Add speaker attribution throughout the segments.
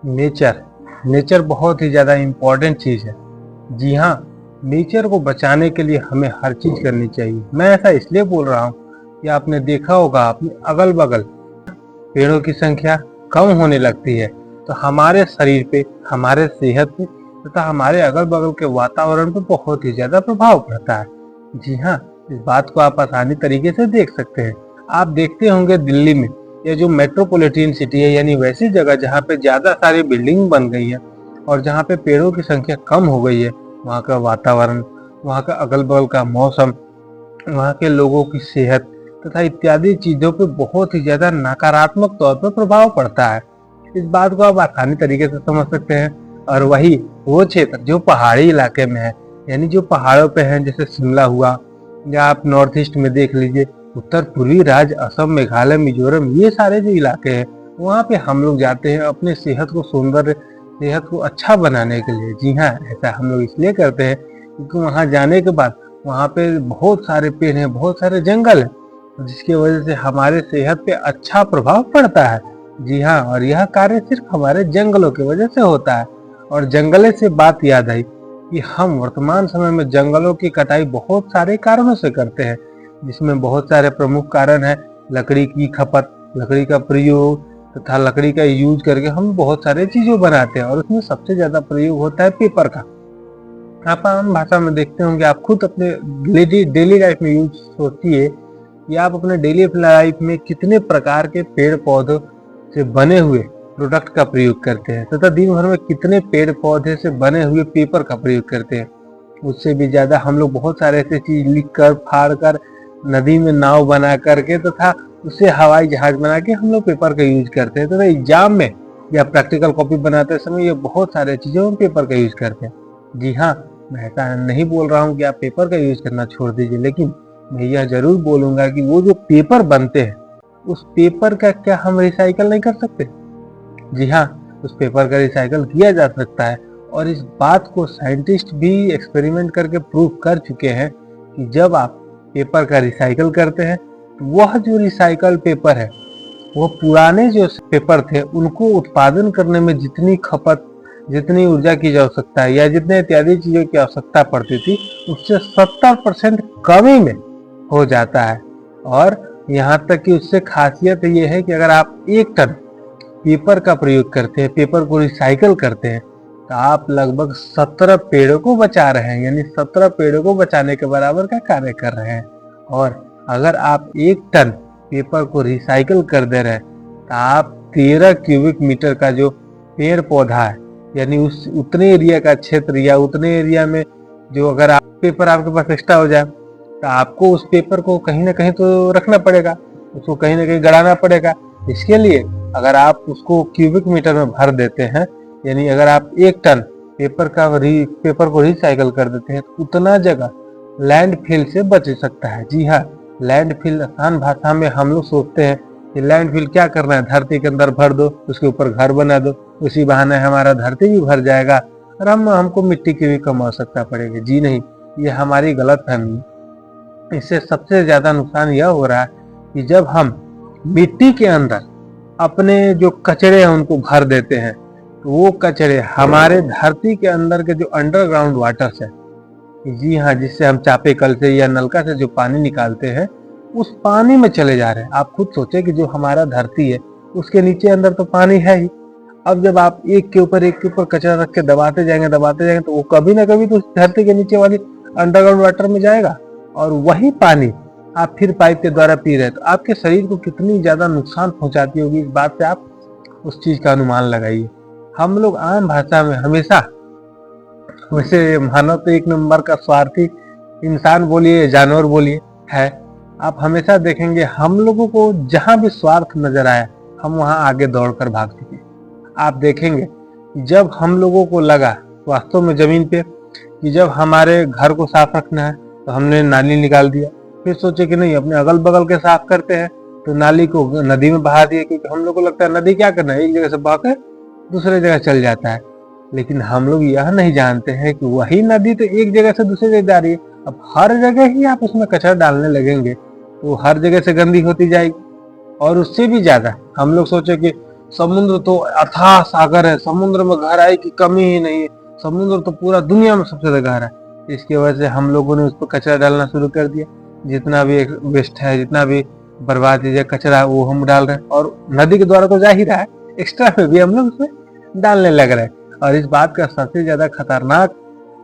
Speaker 1: Nature nature बहुत ही ज़्यादा important चीज़ है। जी हाँ, नेचर को बचाने के लिए हमें हर चीज़ करनी चाहिए। मैं ऐसा इसलिए बोल रहा हूँ कि आपने देखा होगा अपने अगल बगल पेड़ों की संख्या कम होने लगती है, तो हमारे शरीर पे, हमारे सेहत पे तथा हमारे अगल बगल के वातावरण पे बहुत ही ज़्यादा प्रभाव पड़ता है। जी हाँ, इस बात को आप आसानी तरीके से देख सकते हैं। आप देखते होंगे दिल्ली में, ये जो मेट्रोपॉलिटन सिटी है, यानी वैसी जगह जहाँ पे ज़्यादा सारी बिल्डिंग बन गई है और जहाँ पे पेड़ों की संख्या कम हो गई है, वहाँ का वातावरण, वहाँ का अगल बगल का मौसम, वहाँ के लोगों की सेहत तथा इत्यादि चीज़ों पे बहुत ही ज़्यादा नकारात्मक तौर पर प्रभाव पड़ता है। इस बात को आप आसानी तरीके से समझ सकते हैं। और वही वो क्षेत्र जो पहाड़ी इलाके में है, यानी जो पहाड़ों पे हैं, जैसे शिमला हुआ, या आप नॉर्थ ईस्ट में देख लीजिए, उत्तर पूर्वी राज्य असम, मेघालय, मिजोरम, ये सारे जो इलाके हैं, वहाँ पे हम लोग जाते हैं अपने सेहत को सुंदर, सेहत को अच्छा बनाने के लिए। जी हाँ, ऐसा हम लोग इसलिए करते हैं क्योंकि वहाँ जाने के बाद वहाँ पे बहुत सारे पेड़ हैं, बहुत सारे जंगल हैं, जिसकी वजह से हमारे सेहत पे अच्छा प्रभाव पड़ता है। जी हाँ, और यह कार्य सिर्फ हमारे जंगलों की वजह से होता है। और जंगले से बात याद आई कि हम वर्तमान समय में जंगलों की कटाई बहुत सारे कारणों से करते हैं, जिसमें बहुत सारे प्रमुख कारण हैं। लकड़ी की खपत, लकड़ी का प्रयोग तथा लकड़ी का यूज करके हम बहुत सारे चीज़ों बनाते हैं, और उसमें सबसे ज़्यादा प्रयोग होता है पेपर का। आप आम भाषा में देखते होंगे, आप खुद अपने डेली लाइफ में यूज सोचिए कि आप अपने डेली लाइफ में कितने प्रकार के पेड़ पौधों से बने हुए प्रोडक्ट का प्रयोग करते हैं, तथा दिन भर में कितने पेड़ पौधे से बने हुए पेपर का प्रयोग करते हैं। उससे भी ज्यादा हम लोग बहुत सारे ऐसे चीज लिख कर, फाड़ कर, नदी में नाव बना करके तथा उससे हवाई जहाज बना के हम लोग पेपर का यूज करते हैं। तथा एग्जाम में या प्रैक्टिकल कॉपी बनाते समय ये बहुत सारे चीजों में पेपर का यूज करते हैं। जी हाँ, मैं ऐसा नहीं बोल रहा हूँ कि आप पेपर का यूज करना छोड़ दीजिए, लेकिन मैं यह जरूर बोलूंगा कि वो जो पेपर बनते हैं, उस पेपर का क्या हम रिसाइकल नहीं कर सकते? जी हाँ, उस पेपर का रिसाइकल किया जा सकता है। और इस बात को साइंटिस्ट भी एक्सपेरिमेंट करके प्रूव कर चुके हैं कि जब आप पेपर का रिसाइकल करते हैं, तो वह जो रिसाइकल पेपर है, वो पुराने जो पेपर थे उनको उत्पादन करने में जितनी खपत, जितनी ऊर्जा की आवश्यकता है या जितने इत्यादि चीजों की आवश्यकता पड़ती थी, उससे 70% कमी में हो जाता है। और यहाँ तक कि उससे खासियत ये है कि अगर आप 1 टन पेपर का प्रयोग करते हैं, पेपर को रिसाइकल करते हैं, तो आप लगभग 17 पेड़ों को बचा रहे हैं, यानी 17 पेड़ों को बचाने के बराबर का कार्य कर रहे हैं। और अगर आप 1 टन पेपर को रिसाइकल कर दे रहे हैं, तो आप 13 क्यूबिक मीटर का जो पेड़ पौधा है, यानी उस उतने एरिया का क्षेत्र या उतने एरिया में जो अगर आप पेपर आपके पास एक्स्ट्रा हो जाए, तो आपको उस पेपर को कहीं ना कहीं तो रखना पड़ेगा, उसको कहीं ना कहीं गड़ाना पड़ेगा। इसके लिए अगर आप उसको क्यूबिक मीटर में भर देते हैं, यानी अगर आप 1 टन पेपर को रिसाइकल कर देते हैं, तो उतना जगह लैंडफिल से बच सकता है। जी हाँ, लैंडफिल आसान भाषा में हम लोग सोचते हैं कि लैंडफिल क्या करना है, धरती के अंदर भर दो, उसके ऊपर घर बना दो, उसी बहाने हमारा धरती भी भर जाएगा और हमको मिट्टी की भी कम आवश्यकता पड़ेगी। जी नहीं, ये हमारी गलतफहमी। इससे सबसे ज्यादा नुकसान यह हो रहा है कि जब हम मिट्टी के अंदर अपने जो कचरे हैं उनको भर देते हैं, तो वो कचरे हमारे धरती के अंदर के जो अंडरग्राउंड वाटर्स है, जी हाँ, जिससे हम चापे कल से या नलका से जो पानी निकालते हैं, उस पानी में चले जा रहे हैं। आप खुद सोचे कि जो हमारा धरती है उसके नीचे अंदर तो पानी है ही। अब जब आप एक के ऊपर कचरा रख के दबाते जाएंगे तो वो कभी ना कभी तो उस धरती के नीचे वाली अंडरग्राउंड वाटर में जाएगा, और वही पानी आप फिर पाइप के द्वारा पी रहे हैं, तो आपके शरीर को कितनी ज्यादा नुकसान पहुंचाती होगी, इस बात से आप उस चीज का अनुमान लगाइए। हम लोग आम भाषा में हमेशा, वैसे मानव तो 1 नंबर का स्वार्थी इंसान बोलिए, जानवर बोलिए, है। आप हमेशा देखेंगे हम लोगों को जहां भी स्वार्थ नजर आया, हम वहां आगे दौड़कर भाग चुके। आप देखेंगे जब हम लोगों को लगा वास्तव में जमीन पे कि जब हमारे घर को साफ रखना है, तो हमने नाली निकाल दिया, फिर सोचे कि नहीं अपने अगल बगल के साफ करते हैं, तो नाली को नदी में बहा दिए, क्योंकि हम लोग को लगता है नदी क्या करना है, एक जगह से बहाकर दूसरे जगह चल जाता है। लेकिन हम लोग यह नहीं जानते हैं कि वही नदी तो एक जगह से दूसरी जगह जा रही है। अब हर जगह ही आप उसमें कचरा डालने लगेंगे तो हर जगह से गंदी होती जाएगी। और उससे भी ज्यादा हम लोग सोचे कि समुद्र तो अथाह सागर है, समुद्र में गहराई की कमी ही नहीं है, समुद्र तो पूरा दुनिया में सबसे ज्यादा गहरा है। इसकी वजह से हम लोगों ने उस पर कचरा डालना शुरू कर दिया। जितना भी वेस्ट है, जितना भी बर्बाद चीजें कचरा वो हम डाल रहे हैं, और नदी के द्वारा तो जा ही रहा है, एक्स्ट्रा में भी हम लोग उसमें डालने लग रहे हैं। और इस बात का सबसे ज्यादा खतरनाक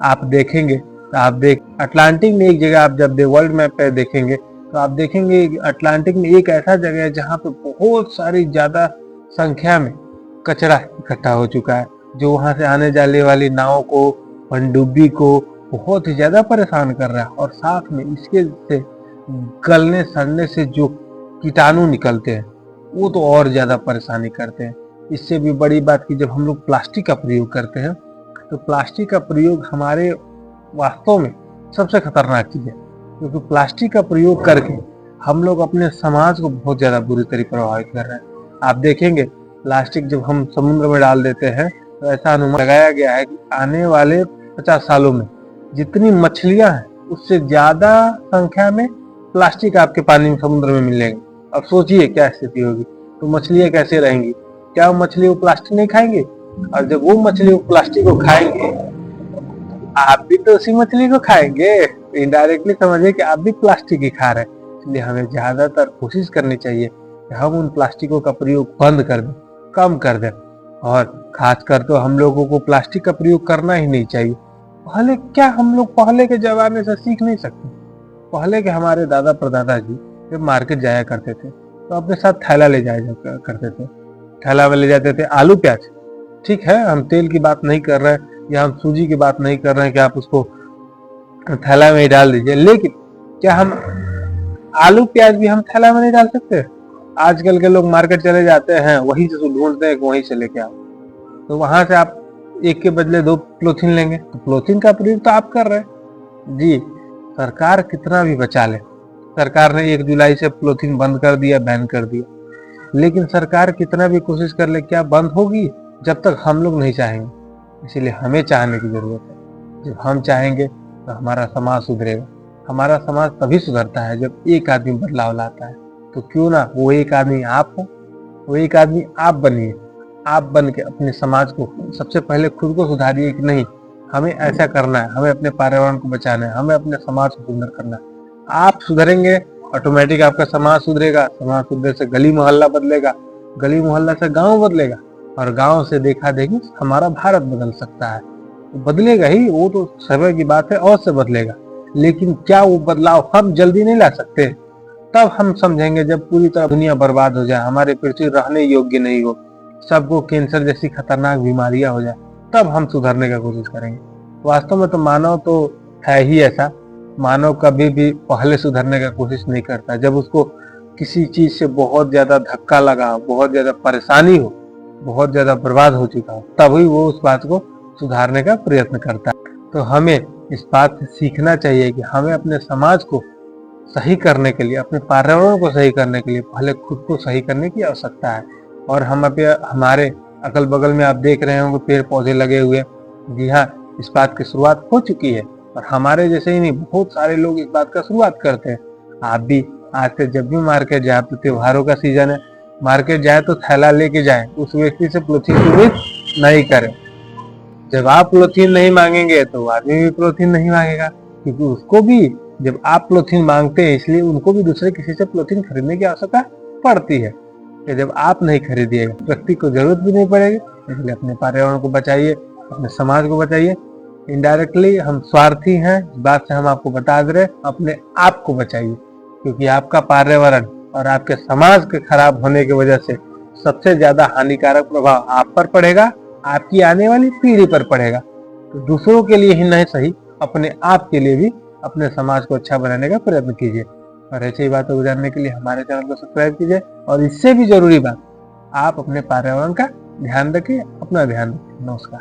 Speaker 1: आप देखेंगे तो आप अटलांटिक में एक जगह आप जब वर्ल्ड मैप पे देखेंगे तो आप देखेंगे अटलांटिक में एक ऐसा जगह है जहाँ पे बहुत सारी ज्यादा संख्या में कचरा इकट्ठा हो चुका है, जो वहां से आने जाने वाली नावों को, पनडुब्बी को बहुत ही ज्यादा परेशान कर रहा है। और साथ में इसके से गलने सड़ने से जो कीटाणु निकलते हैं वो तो और ज्यादा परेशानी करते हैं। इससे भी बड़ी बात की जब हम लोग प्लास्टिक का प्रयोग करते हैं तो प्लास्टिक का प्रयोग हमारे वास्तव में सबसे खतरनाक चीज है, क्योंकि प्लास्टिक का प्रयोग करके हम लोग अपने समाज को बहुत ज्यादा बुरी तरह प्रभावित कर रहे हैं। आप देखेंगे प्लास्टिक जब हम समुद्र में डाल देते हैं तो ऐसा अनुमान लगाया गया है कि आने वाले 50 सालों में जितनी मछलियां हैं उससे ज्यादा संख्या में प्लास्टिक आपके पानी में समुद्र में मिलेंगे। अब सोचिए क्या स्थिति होगी, तो मछलियां कैसे रहेंगी? क्या वो मछली वो प्लास्टिक नहीं खाएंगे? और जब वो मछली वो प्लास्टिक को खाएंगे, आप भी तो उसी मछली को खाएंगे। इनडायरेक्टली समझिए कि आप भी प्लास्टिक ही खा रहे हैं। इसलिए हमें ज्यादातर कोशिश करनी चाहिए कि हम उन प्लास्टिकों का प्रयोग बंद कर दें, कम कर दें। और खासकर तो हम लोगों को प्लास्टिक का प्रयोग करना ही नहीं चाहिए। पहले क्या हम लोग पहले के जमाने से सीख नहीं सकते? पहले के हमारे दादा परदादा जी जब मार्केट जाया करते थे तो अपने साथ थैला ले जाया करते थे। थैला में ले जाते थे आलू प्याज, ठीक है, हम तेल की बात नहीं कर रहे हैं या हम सूजी की बात नहीं कर रहे हैं कि आप उसको थैला में ही डाल दीजिए, लेकिन क्या हम आलू प्याज भी हम थैला में नहीं डाल सकते? आजकल के लोग मार्केट चले जाते हैं, वहीं से ढूंढते हैं, वहीं से लेके आओ, तो वहां से आप एक के बदले 2 पॉलीथीन लेंगे, तो पॉलीथीन का प्रयोग तो आप कर रहे हैं जी। सरकार कितना भी बचा ले, सरकार ने 1 जुलाई से पॉलीथीन बंद कर दिया, बैन कर दिया, लेकिन सरकार कितना भी कोशिश कर ले क्या बंद होगी? जब तक हम लोग नहीं चाहेंगे। इसीलिए हमें चाहने की जरूरत है। जब हम चाहेंगे तो हमारा समाज सुधरेगा। हमारा समाज तभी सुधरता है जब एक आदमी बदलाव लाता है। तो क्यों ना वो एक आदमी आप हो, वो एक आदमी आप बनिए। आप बन के अपने समाज को सबसे पहले खुद को सुधारिए कि नहीं, हमें ऐसा करना है, हमें अपने पर्यावरण को बचाना है, हमें अपने समाज को सुंदर करना है। आप सुधरेंगे, ऑटोमेटिक आपका समाज सुधरेगा, समाज सुधरे से गली मोहल्ला बदलेगा, गली मोहल्ला से गांव बदलेगा, और गांव से देखा देखी हमारा भारत बदल सकता है। तो बदलेगा ही, वो तो समय की बात है, और से बदलेगा। लेकिन क्या वो बदलाव हम जल्दी नहीं ला सकते? तब हम समझेंगे जब पूरी तरह दुनिया बर्बाद हो जाए, हमारी पृथ्वी रहने योग्य नहीं हो, सबको कैंसर जैसी खतरनाक बीमारियां हो जाए, तब हम सुधरने का कोशिश करेंगे। वास्तव में तो मानव तो है ही ऐसा, मानव कभी भी पहले सुधरने का कोशिश नहीं करता। जब उसको किसी चीज से बहुत ज्यादा धक्का लगा, बहुत ज्यादा परेशानी हो, बहुत ज्यादा बर्बाद हो चुका हो, तभी वो उस बात को सुधारने का प्रयत्न करता है। तो हमें इस बात से सीखना चाहिए कि हमें अपने समाज को सही करने के लिए, अपने पर्यावरण को सही करने के लिए पहले खुद को सही करने की आवश्यकता है। और हम हमारे अगल बगल में आप देख रहे होंगे पेड़ पौधे लगे हुए, जी हाँ, इस बात की शुरुआत हो चुकी है। और हमारे जैसे ही नहीं, बहुत सारे लोग इस बात का शुरुआत करते हैं। आप भी आज से जब भी मार्केट जाए, तो त्योहारों का सीजन है, मार्केट जाए तो थैला लेके जाए, उस व्यक्ति से पॉलीथीन की उम्मीद नहीं करें। जब आप पॉलीथीन नहीं मांगेंगे तो आदमी भी पॉलीथीन नहीं मांगेगा, क्योंकि उसको भी जब आप पॉलीथीन मांगते हैं इसलिए उनको भी दूसरे किसी से पॉलीथीन खरीदने की आवश्यकता पड़ती है। कि जब आप नहीं खरीदिएगा व्यक्ति को जरूरत भी नहीं पड़ेगी। इसलिए अपने पर्यावरण को बचाइए, अपने समाज को बचाइए। इनडायरेक्टली हम स्वार्थी हैं, इस बात से हम आपको बता दे रहे, अपने आप को बचाइए, क्योंकि आपका पर्यावरण और आपके समाज के खराब होने की वजह से सबसे ज्यादा हानिकारक प्रभाव आप पर पड़ेगा, आपकी आने वाली पीढ़ी पर पड़ेगा। तो दूसरों के लिए ही नहीं सही, अपने आप के लिए भी अपने समाज को अच्छा बनाने का प्रयत्न कीजिए। और ऐसी बातों को जानने के लिए हमारे चैनल को सब्सक्राइब कीजिए। और इससे भी जरूरी बात, आप अपने पर्यावरण का ध्यान रखिए, अपना ध्यान रखिए। नमस्कार।